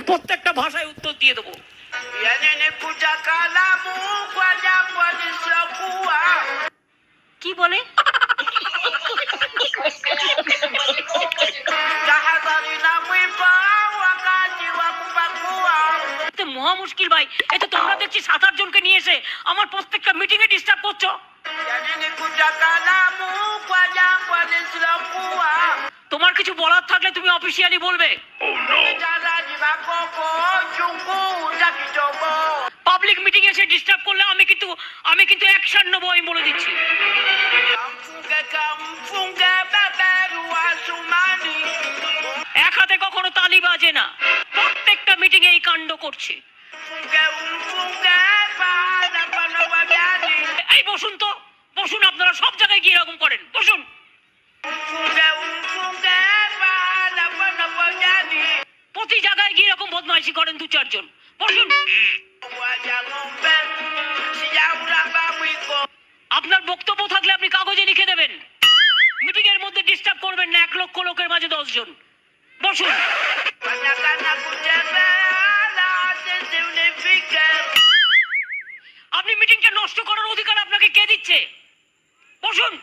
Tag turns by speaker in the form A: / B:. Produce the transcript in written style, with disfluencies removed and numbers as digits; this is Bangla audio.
A: প্রত্যেকটা ভাষায় উত্তর দিয়ে দেবো। কি বলে? মহা মুশকিল ভাই, এটা তোমরা দেখছি 7-8 জনকে নিয়ে এসে আমার প্রত্যেকটা মিটিং এ ডিস্টার্ব করছো। তোমার কিছু বলার থাকলে তুমি অফিসিয়ালি বলবে। পাবলিক মিটিং এসে ডিস্টার্ব করলে আমি কিন্তু অ্যাকশন নেবো, আমি বলে দিচ্ছি। এক হাতে কখনো তালি বাজে না, প্রত্যেকটা মিটিং এ এই কাণ্ড করছে। এই বসুন তো, বসুন, আপনারা সব জায়গায় গিয়ে এরকম করেন, বসুন। প্রতি জায়গায় গিয়ে এরকম বদমাইশি করেন 2-4 জন, বসুন। আপনার বক্তব্য থাকলে আপনি কাগজে লিখে দেবেন। মিটিং এর মধ্যে ডিস্টার্ব করবেন না, 1 লক্ষ লোকের মাঝে 10 জন, বসুন। আপনি মিটিংটা নষ্ট করার অধিকার আপনাকে কে দিচ্ছে? বসুন।